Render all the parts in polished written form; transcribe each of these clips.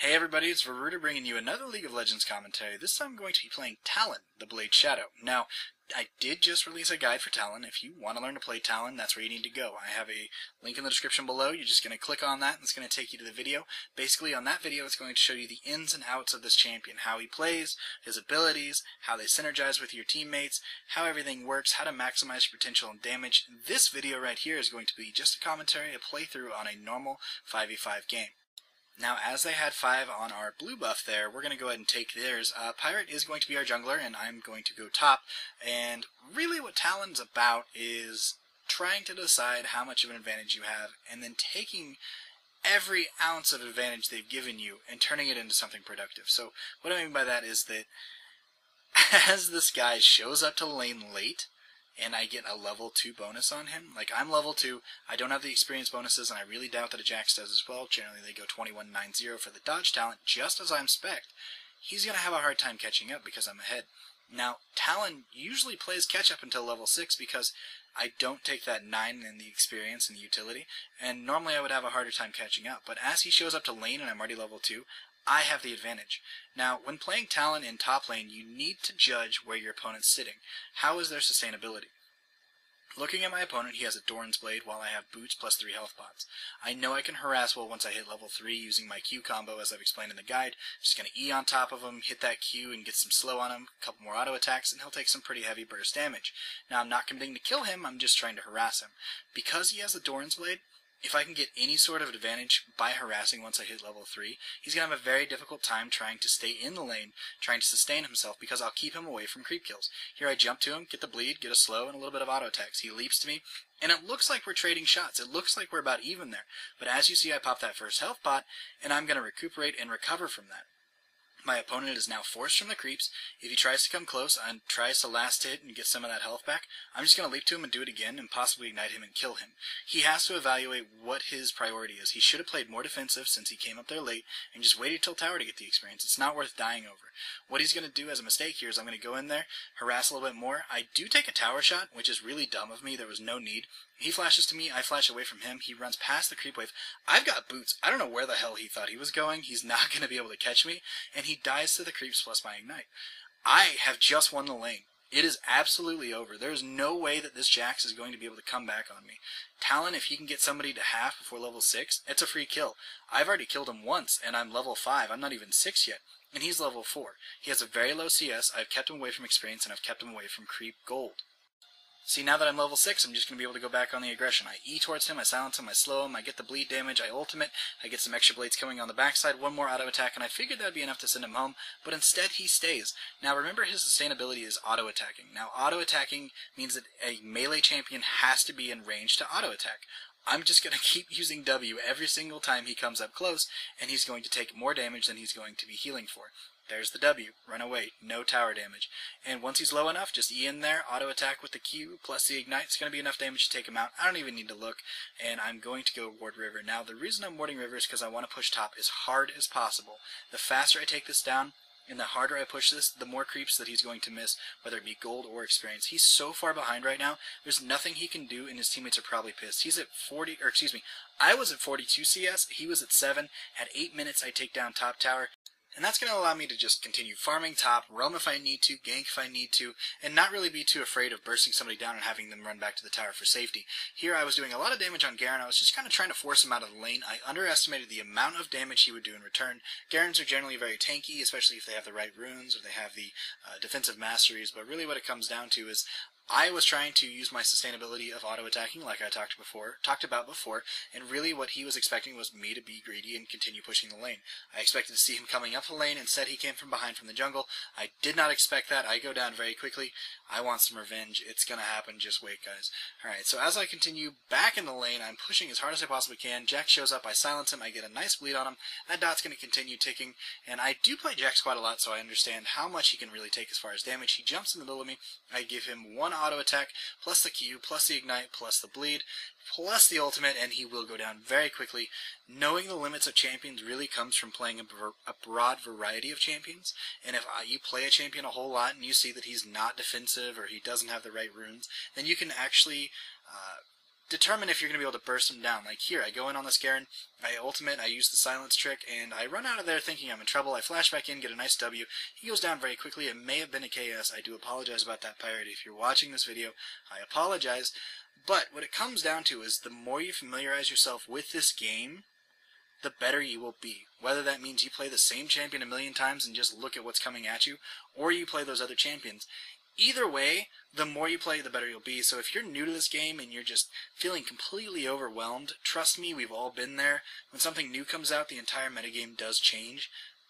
Hey everybody, it's Veruda bringing you another League of Legends commentary. This time I'm going to be playing Talon, the Blade Shadow. Now, I did just release a guide for Talon. If you want to learn to play Talon, that's where you need to go. I have a link in the description below. You're just going to click on that and it's going to take you to the video. Basically, on that video, it's going to show you the ins and outs of this champion, how he plays, his abilities, how they synergize with your teammates, how everything works, how to maximize your potential and damage. This video right here is going to be just a commentary, a playthrough on a normal 5v5 game. Now, as they had 5 on our blue buff there, we're going to go ahead and take theirs. Pirate is going to be our jungler, and I'm going to go top. And really what Talon's about is trying to decide how much of an advantage you have, and then taking every ounce of advantage they've given you and turning it into something productive. So what I mean by that is that as this guy shows up to lane late, and I get a level 2 bonus on him. Like, I'm level 2, I don't have the experience bonuses, and I really doubt that a Jax does as well. Generally, they go 21-9-0 for the dodge talent, just as I'm spec'd. He's going to have a hard time catching up because I'm ahead. Now, Talon usually plays catch-up until level 6 because I don't take that 9 in the experience and the utility, and normally I would have a harder time catching up. But as he shows up to lane and I'm already level 2, I have the advantage. Now, when playing Talon in top lane, you need to judge where your opponent's sitting. How is their sustainability? Looking at my opponent, he has a Doran's Blade while I have boots plus 3 health pots. I know I can harass well once I hit level 3 using my Q combo as I've explained in the guide. Just going to E on top of him, hit that Q and get some slow on him, a couple more auto attacks, and he'll take some pretty heavy burst damage. Now, I'm not committing to kill him, I'm just trying to harass him. Because he has a Doran's Blade, if I can get any sort of advantage by harassing once I hit level 3, he's going to have a very difficult time trying to stay in the lane, trying to sustain himself, because I'll keep him away from creep kills. Here I jump to him, get the bleed, get a slow, and a little bit of auto attacks. He leaps to me, and it looks like we're trading shots. It looks like we're about even there. But as you see, I pop that first health pot, and I'm going to recuperate and recover from that. My opponent is now forced from the creeps. If he tries to come close and tries to last hit and get some of that health back, I'm just going to leap to him and do it again and possibly ignite him and kill him. He has to evaluate what his priority is. He should have played more defensive since he came up there late and just waited till tower to get the experience. It's not worth dying over. What he's going to do as a mistake here is I'm going to go in there, harass a little bit more. I do take a tower shot, which is really dumb of me. There was no need. He flashes to me, I flash away from him, he runs past the creep wave. I've got boots. I don't know where the hell he thought he was going. He's not going to be able to catch me, and he dies to the creeps plus my ignite. I have just won the lane. It is absolutely over. There is no way that this Jax is going to be able to come back on me. Talon, if he can get somebody to half before level 6, it's a free kill. I've already killed him once, and I'm level 5. I'm not even 6 yet. And he's level 4. He has a very low CS. I've kept him away from experience, and I've kept him away from creep gold. See, now that I'm level 6, I'm just going to be able to go back on the aggression. I E towards him, I silence him, I slow him, I get the bleed damage, I ultimate, I get some extra blades coming on the backside, one more auto attack, and I figured that would be enough to send him home, but instead he stays. Now remember, his sustainability is auto attacking. Now auto attacking means that a melee champion has to be in range to auto attack. I'm just going to keep using W every single time he comes up close, and he's going to take more damage than he's going to be healing for. There's the W. Run away. No tower damage. And once he's low enough, just E in there, auto attack with the Q plus the ignite. It's going to be enough damage to take him out. I don't even need to look. And I'm going to go ward river. Now, the reason I'm warding river is because I want to push top as hard as possible. The faster I take this down, and the harder I push this, the more creeps that he's going to miss, whether it be gold or experience. He's so far behind right now, there's nothing he can do, and his teammates are probably pissed. He's at 40, or excuse me, I was at 42 CS, he was at 7. At 8 minutes, I take down top tower. And that's going to allow me to just continue farming top, roam if I need to, gank if I need to, and not really be too afraid of bursting somebody down and having them run back to the tower for safety. Here I was doing a lot of damage on Garen. I was just kind of trying to force him out of the lane. I underestimated the amount of damage he would do in return. Garens are generally very tanky, especially if they have the right runes or they have the defensive masteries, but really what it comes down to is I was trying to use my sustainability of auto-attacking like I talked about before, and really what he was expecting was me to be greedy and continue pushing the lane. I expected to see him coming up the lane, instead he came from behind from the jungle. I did not expect that. I go down very quickly. I want some revenge. It's going to happen. Just wait, guys. Alright, so as I continue back in the lane, I'm pushing as hard as I possibly can. Jax shows up. I silence him. I get a nice bleed on him. That dot's going to continue ticking, and I do play Jax quite a lot, so I understand how much he can really take as far as damage. He jumps in the middle of me. I give him one auto attack, plus the Q, plus the ignite, plus the bleed, plus the ultimate, and he will go down very quickly. Knowing the limits of champions really comes from playing a broad variety of champions, and if you play a champion a whole lot and you see that he's not defensive or he doesn't have the right runes, then you can actually determine if you're going to be able to burst them down. Like here, I go in on this Garen, I ultimate, I use the silence trick, and I run out of there thinking I'm in trouble. I flash back in, get a nice W. He goes down very quickly. It may have been a KS. I do apologize about that, Pirate. If you're watching this video, I apologize. But what it comes down to is the more you familiarize yourself with this game, the better you will be. Whether that means you play the same champion a million times and just look at what's coming at you, or you play those other champions. Either way, the more you play, the better you'll be. So if you're new to this game and you're just feeling completely overwhelmed, trust me, we've all been there. When something new comes out, the entire metagame does change.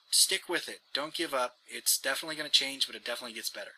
Stick with it. Don't give up. It's definitely going to change, but it definitely gets better.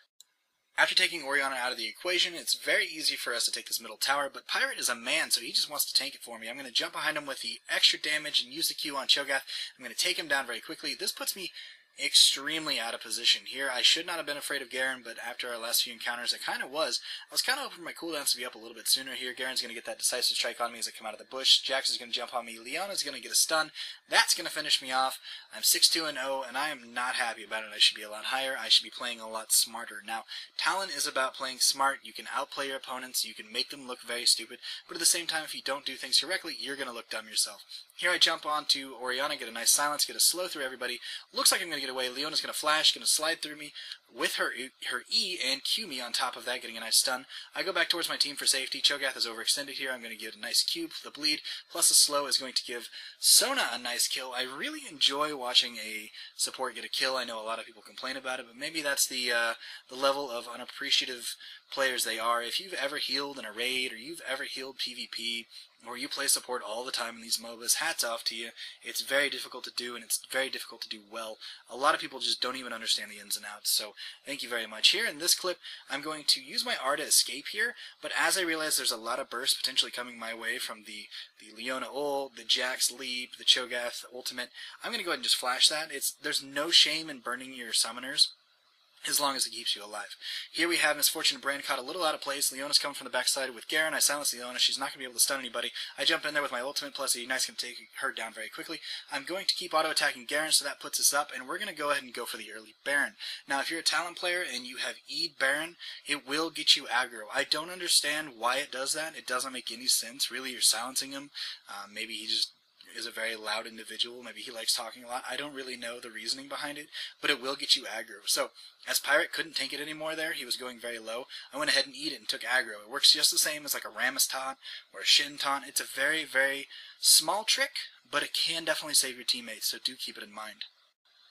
After taking Orianna out of the equation, it's very easy for us to take this middle tower, but Pirate is a man, so he just wants to tank it for me. I'm going to jump behind him with the extra damage and use the Q on Cho'Gath. I'm going to take him down very quickly. This puts me extremely out of position here. I should not have been afraid of Garen, but after our last few encounters, I kind of was. I was kind of hoping for my cooldowns to be up a little bit sooner here. Garen's going to get that decisive strike on me as I come out of the bush. Jax is going to jump on me. Leona's going to get a stun. That's going to finish me off. I'm 6-2-0, and I am not happy about it. I should be a lot higher. I should be playing a lot smarter. Now, Talon is about playing smart. You can outplay your opponents. You can make them look very stupid, but at the same time, if you don't do things correctly, you're going to look dumb yourself. Here I jump onto Orianna, get a nice silence, get a slow through everybody. Looks like I'm going to get away. Leona's going to flash, going to slide through me with her E and Q me on top of that, getting a nice stun. I go back towards my team for safety. Cho'Gath is overextended here. I'm going to get a nice Q. The bleed plus a slow is going to give Sona a nice kill. I really enjoy watching a support get a kill. I know a lot of people complain about it, but maybe that's the level of unappreciative players they are. If you've ever healed in a raid, or you've ever healed PvP, or you play support all the time in these MOBAs, hats off to you. It's very difficult to do, and it's very difficult to do well. A lot of people just don't even understand the ins and outs, so thank you very much. Here in this clip, I'm going to use my R to escape here, but as I realize there's a lot of bursts potentially coming my way from the Leona ult, the Jax leap, the Cho'Gath ultimate, I'm going to go ahead and just flash that. There's no shame in burning your summoners, as long as it keeps you alive. Here we have Misfortune Brand caught a little out of place. Leona's coming from the backside with Garen. I silence Leona. She's not going to be able to stun anybody. I jump in there with my ultimate plus Ignite's going to take her down very quickly. I'm going to keep auto-attacking Garen, so that puts us up, and we're going to go ahead and go for the early Baron. Now, if you're a Talon player and you have E'd Baron, it will get you aggro. I don't understand why it does that. It doesn't make any sense. Really, you're silencing him. Maybe he just is a very loud individual. Maybe he likes talking a lot. I don't really know the reasoning behind it, but it will get you aggro. So, as Pirate couldn't tank it anymore there, he was going very low, I went ahead and E'd it and took aggro. It works just the same as like a Rammus taunt or a Shin taunt. It's a very, very small trick, but it can definitely save your teammates, so do keep it in mind.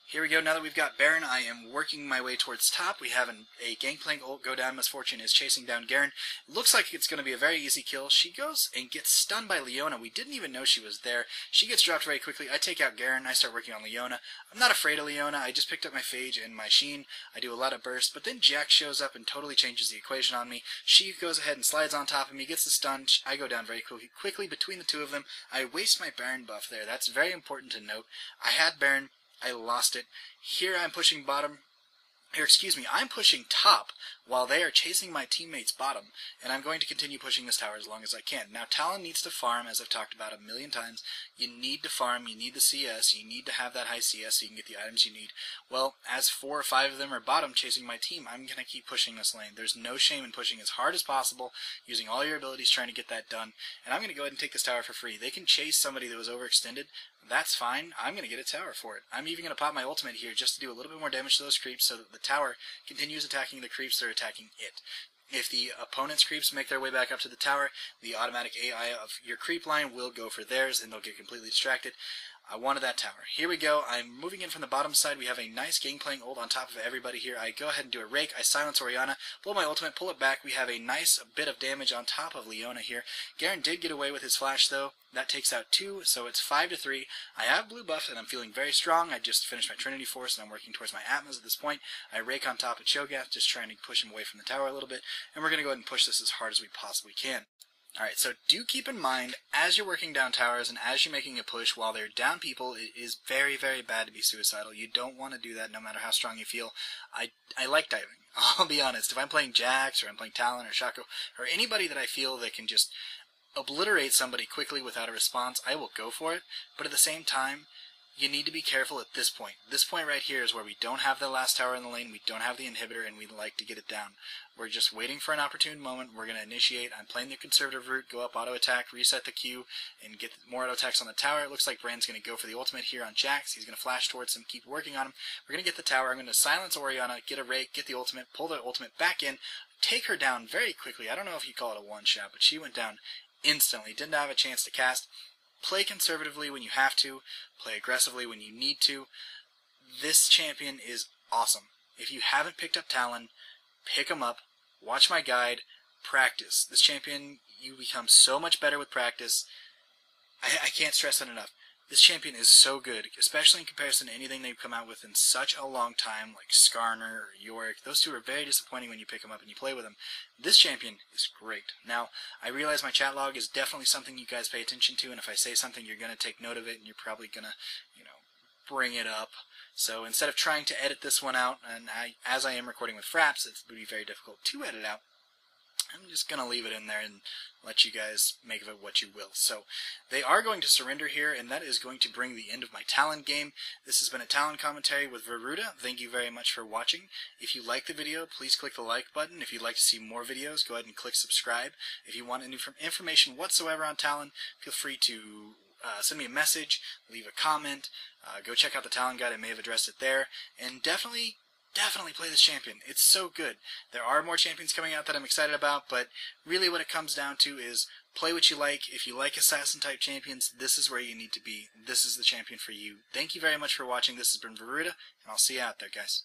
Here we go. Now that we've got Baron, I am working my way towards top. We have a Gangplank ult go down. Misfortune is chasing down Garen. Looks like it's going to be a very easy kill. She goes and gets stunned by Leona. We didn't even know she was there. She gets dropped very quickly. I take out Garen. I start working on Leona. I'm not afraid of Leona. I just picked up my Phage and my Sheen. I do a lot of bursts, but then Jax shows up and totally changes the equation on me. She goes ahead and slides on top of me, gets the stun. I go down very quickly between the two of them. I waste my Baron buff there. That's very important to note. I had Baron. I lost it. Here I'm pushing bottom. I'm pushing top while they are chasing my teammates bottom, and I'm going to continue pushing this tower as long as I can. Now, Talon needs to farm, as I've talked about a million times. You need to farm, you need the CS, you need to have that high CS so you can get the items you need. Well, as 4 or 5 of them are bottom chasing my team, I'm going to keep pushing this lane. There's no shame in pushing as hard as possible, using all your abilities trying to get that done, and I'm going to go ahead and take this tower for free. They can chase somebody that was overextended. That's fine. I'm going to get a tower for it. I'm even going to pop my ultimate here just to do a little bit more damage to those creeps so that the tower continues attacking the creeps that are attacking it. If the opponent's creeps make their way back up to the tower, the automatic AI of your creep line will go for theirs and they'll get completely distracted. I wanted that tower. Here we go. I'm moving in from the bottom side. We have a nice Gangplank ult on top of everybody here. I go ahead and do a rake. I silence Orianna, blow my ultimate, pull it back. We have a nice bit of damage on top of Leona here. Garen did get away with his flash though. That takes out 2, so it's 5-3. I have blue buff and I'm feeling very strong. I just finished my Trinity Force and I'm working towards my Atmas at this point. I rake on top of Cho'Gath, just trying to push him away from the tower a little bit. And we're going to go ahead and push this as hard as we possibly can. Alright, so do keep in mind, as you're working down towers and as you're making a push while they're down people, it is very, very bad to be suicidal. You don't want to do that no matter how strong you feel. I like diving. I'll be honest. If I'm playing Jax or I'm playing Talon or Shaco or anybody that I feel that can just obliterate somebody quickly without a response, I will go for it. But at the same time, you need to be careful at this point. This point right here is where we don't have the last tower in the lane, we don't have the inhibitor, and we like to get it down. We're just waiting for an opportune moment. We're going to initiate. I'm playing the conservative route, go up, auto-attack, reset the Q, and get more auto-attacks on the tower. It looks like Brand's going to go for the ultimate here on Jax. He's going to flash towards him, keep working on him. We're going to get the tower. I'm going to silence Orianna, get a rake, get the ultimate, pull the ultimate back in, take her down very quickly. I don't know if you call it a one-shot, but she went down instantly. Didn't have a chance to cast. Play conservatively when you have to. Play aggressively when you need to. This champion is awesome. If you haven't picked up Talon, pick him up. Watch my guide. Practice. This champion, you become so much better with practice. I can't stress that enough. This champion is so good, especially in comparison to anything they've come out with in such a long time, like Skarner or Yorick. Those two are very disappointing when you pick them up and you play with them. This champion is great. Now, I realize my chat log is definitely something you guys pay attention to, and if I say something, you're going to take note of it, and you're probably going to, bring it up. So instead of trying to edit this one out, and as I am recording with Fraps, it would be very difficult to edit out, I'm just going to leave it in there and let you guys make of it what you will. So they are going to surrender here, and that is going to bring the end of my Talon game. This has been a Talon commentary with Veruda. Thank you very much for watching. If you like the video, please click the like button. If you'd like to see more videos, go ahead and click subscribe. If you want any information whatsoever on Talon, feel free to send me a message, leave a comment, go check out the Talon guide. I may have addressed it there, and definitely play this champion. It's so good. There are more champions coming out that I'm excited about, but really what it comes down to is play what you like. If you like assassin-type champions, this is where you need to be. This is the champion for you. Thank you very much for watching. This has been Veruda, and I'll see you out there, guys.